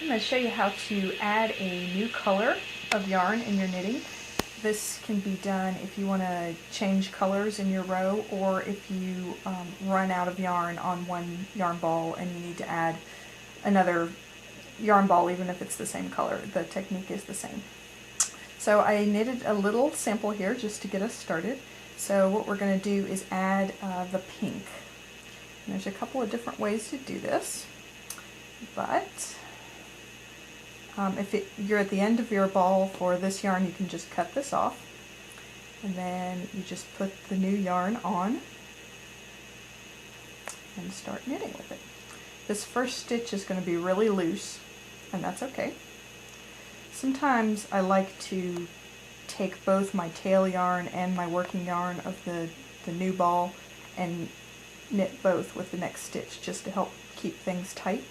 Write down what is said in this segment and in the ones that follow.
I'm going to show you how to add a new color of yarn in your knitting. This can be done if you want to change colors in your row, or if you run out of yarn on one yarn ball and you need to add another yarn ball even if it's the same color. The technique is the same. So I knitted a little sample here just to get us started. So what we're going to do is add the pink. And there's a couple of different ways to do this, but if you're at the end of your ball for this yarn, you can just cut this off, and then you just put the new yarn on and start knitting with it. This first stitch is going to be really loose, and that's okay. Sometimes I like to take both my tail yarn and my working yarn of the new ball and knit both with the next stitch just to help keep things tight.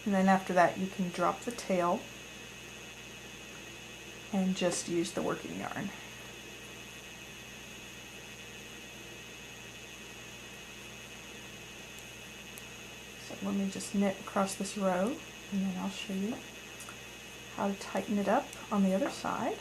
And then after that you can drop the tail and just use the working yarn. So let me just knit across this row, and then I'll show you how to tighten it up on the other side.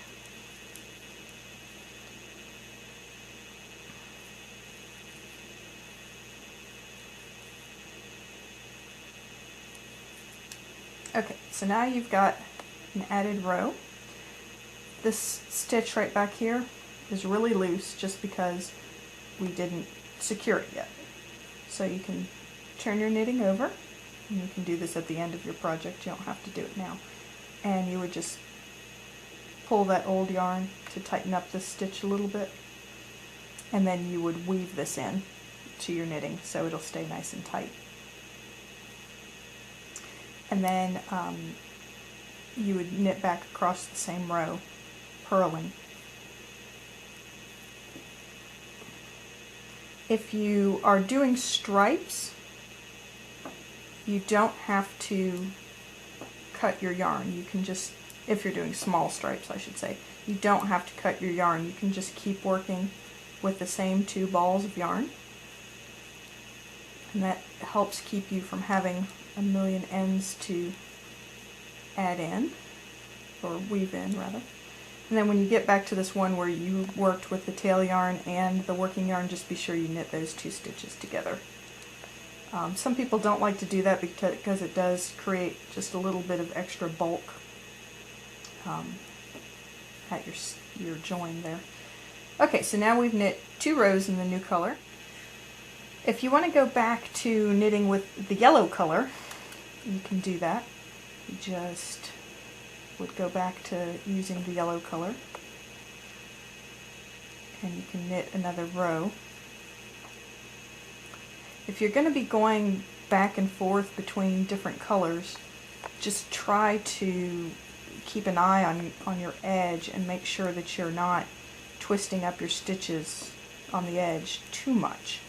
Okay, so now you've got an added row. This stitch right back here is really loose just because we didn't secure it yet. So you can turn your knitting over, and you can do this at the end of your project, you don't have to do it now. And you would just pull that old yarn to tighten up this stitch a little bit, and then you would weave this in to your knitting so it'll stay nice and tight. And then you would knit back across the same row, purling. If you are doing stripes, you don't have to cut your yarn. You can just, if you're doing small stripes I should say, you don't have to cut your yarn. You can just keep working with the same two balls of yarn, and that helps keep you from having a million ends to add in, or weave in rather. And then when you get back to this one where you worked with the tail yarn and the working yarn, just be sure you knit those two stitches together. Some people don't like to do that because it does create just a little bit of extra bulk at your join there. Okay, so now we've knit 2 rows in the new color. If you want to go back to knitting with the yellow color, you can do that. You just would go back to using the yellow color, and you can knit another row. If you're going to be going back and forth between different colors, just try to keep an eye on your edge and make sure that you're not twisting up your stitches on the edge too much,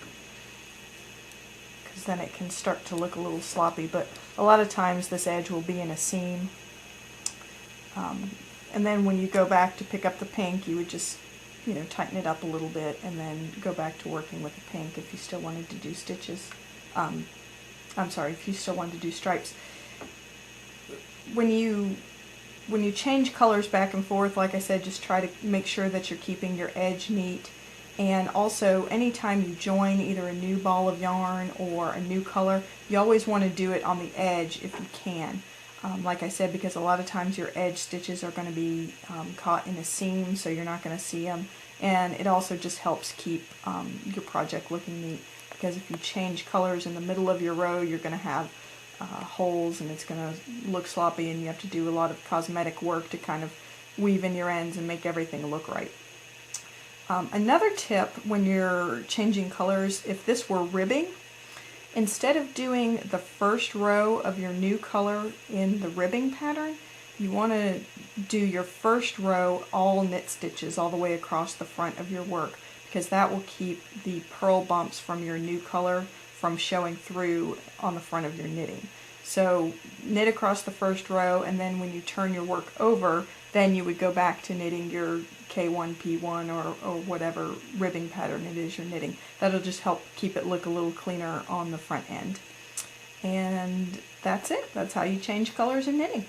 because then it can start to look a little sloppy. But a lot of times this edge will be in a seam, and then when you go back to pick up the pink, you would just tighten it up a little bit and then go back to working with the pink if you still wanted to do stitches. If you still wanted to do stripes. When you change colors back and forth, like I said, just try to make sure that you're keeping your edge neat. And also, anytime you join either a new ball of yarn or a new color, you always want to do it on the edge if you can. Like I said, because a lot of times your edge stitches are going to be caught in a seam, so you're not going to see them. And it also just helps keep your project looking neat, because if you change colors in the middle of your row, you're going to have holes, and it's going to look sloppy, and you have to do a lot of cosmetic work to kind of weave in your ends and make everything look right. Another tip when you're changing colors, if this were ribbing, instead of doing the first row of your new color in the ribbing pattern, you want to do your first row all knit stitches all the way across the front of your work, because that will keep the purl bumps from your new color from showing through on the front of your knitting. So knit across the first row, and then when you turn your work over, then you would go back to knitting your K1, P1, or whatever ribbing pattern it is you're knitting. That'll just help keep it look a little cleaner on the front end. And that's it. That's how you change colors in knitting.